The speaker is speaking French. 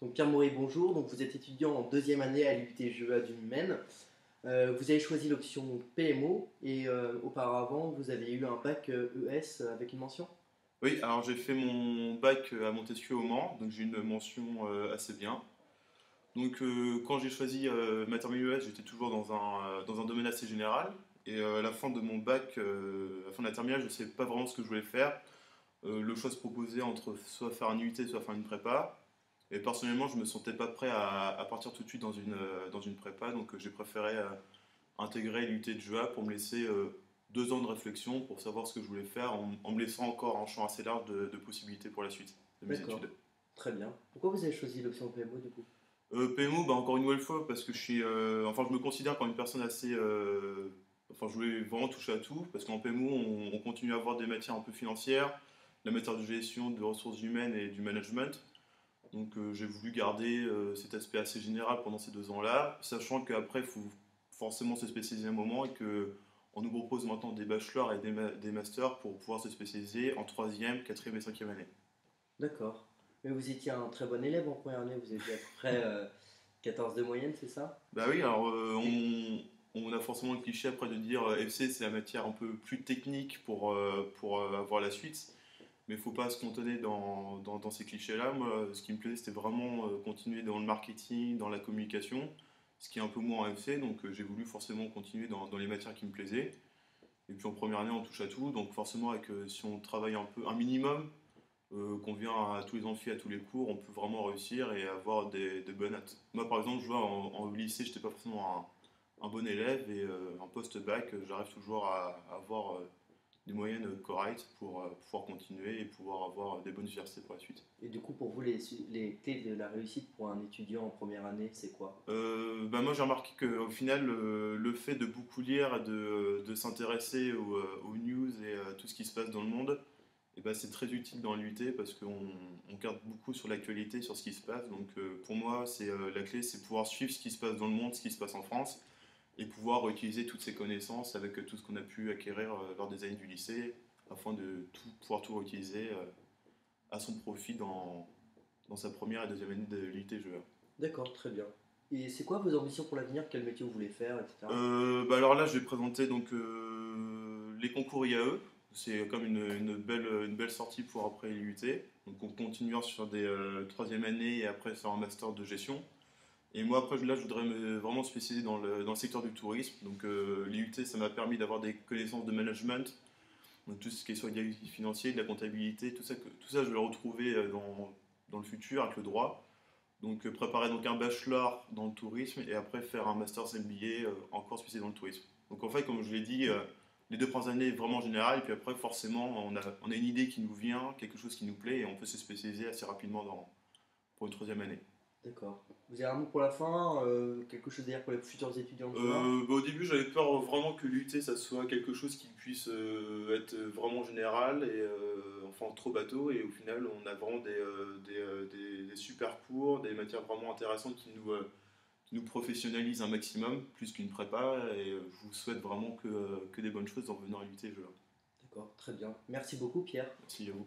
Donc Pierre Maury, bonjour. Donc vous êtes étudiant en deuxième année à l'UT GEA du Maine. Vous avez choisi l'option PMO et auparavant vous avez eu un bac ES avec une mention. Oui, alors j'ai fait mon bac à Montesquieu au Mans, donc j'ai une mention assez bien. Donc quand j'ai choisi ma terminale ES, j'étais toujours dans un domaine assez général. Et à la fin de mon bac, à la fin de la terminale, je ne savais pas vraiment ce que je voulais faire. Le choix se proposait entre soit faire un UT, soit faire une prépa. Et personnellement, je ne me sentais pas prêt à partir tout de suite dans une prépa, donc j'ai préféré intégrer l'UT de GEA pour me laisser 2 ans de réflexion pour savoir ce que je voulais faire, en me laissant encore un champ assez large de possibilités pour la suite de mes D'accord, études. très bien. Pourquoi vous avez choisi l'option PMO du coup? PMO, bah, encore une nouvelle fois, parce que je me considère comme une personne assez. Enfin, je voulais vraiment toucher à tout, parce qu'en PMO, on continue à avoir des matières un peu financières, la matière de gestion, de ressources humaines et du management. Donc j'ai voulu garder cet aspect assez général pendant ces 2 ans-là, sachant qu'après, il faut forcément se spécialiser un moment et qu'on nous propose maintenant des bachelors et des masters pour pouvoir se spécialiser en troisième, quatrième et cinquième année. D'accord. Mais vous étiez un très bon élève en première année, vous étiez à peu près 14 de moyenne, c'est ça? Bah oui, alors on a forcément le cliché après de dire FC c'est la matière un peu plus technique pour avoir la suite. Mais il ne faut pas se cantonner dans ces clichés-là. Moi, ce qui me plaisait, c'était vraiment continuer dans le marketing, dans la communication, ce qui est un peu moins en FC. Donc, j'ai voulu forcément continuer dans les matières qui me plaisaient. Et puis en première année, on touche à tout. Donc, forcément, si on travaille un minimum, qu'on vient à tous les amphis, à tous les cours, on peut vraiment réussir et avoir des bonnes notes. Moi, par exemple, je vois en lycée, je n'étais pas forcément un bon élève et en post-bac, j'arrive toujours à avoir des moyennes correctes pour pouvoir continuer et pouvoir avoir des bonnes universités pour la suite. Et du coup, pour vous, les clés de la réussite pour un étudiant en première année, c'est quoi? Bah moi j'ai remarqué qu'au final le fait de beaucoup lire et de s'intéresser aux news et à tout ce qui se passe dans le monde, et bah, c'est très utile dans l'UT parce qu'on garde beaucoup sur l'actualité, sur ce qui se passe. Donc pour moi la clé c'est pouvoir suivre ce qui se passe dans le monde, ce qui se passe en France et pouvoir utiliser toutes ces connaissances avec tout ce qu'on a pu acquérir lors des années du lycée afin de pouvoir tout réutiliser à son profit dans sa première et deuxième année de l'UT-GEA. D'accord, très bien. Et c'est quoi vos ambitions pour l'avenir? Quel métier vous voulez faire, etc. Bah alors là, je vais présenter donc les concours IAE. C'est comme une belle sortie pour après l'UT. Donc on continuera sur des troisième année et après faire un master de gestion. Et moi après là, je voudrais vraiment spécialiser dans le secteur du tourisme. Donc l'IUT, ça m'a permis d'avoir des connaissances de management, donc tout ce qui est soit financier, de la comptabilité, tout ça je vais le retrouver dans le futur avec le droit. Donc préparer donc un bachelor dans le tourisme et après faire un master's MBA encore spécialisé dans le tourisme. Donc en fait, comme je l'ai dit, les 2 premières années vraiment générales et puis après forcément on a une idée qui nous vient, quelque chose qui nous plaît et on peut se spécialiser assez rapidement pour une troisième année. D'accord. Vous avez un mot pour la fin, quelque chose à dire pour les futurs étudiants de juin? Bah, au début, j'avais peur vraiment que l'UT ça soit quelque chose qui puisse être vraiment général et enfin trop bateau. Et au final, on a vraiment des super cours, des matières vraiment intéressantes qui nous professionnalisent un maximum, plus qu'une prépa. Et je vous souhaite vraiment que des bonnes choses en venant à l'UT. D'accord, très bien. Merci beaucoup, Pierre. Merci à vous.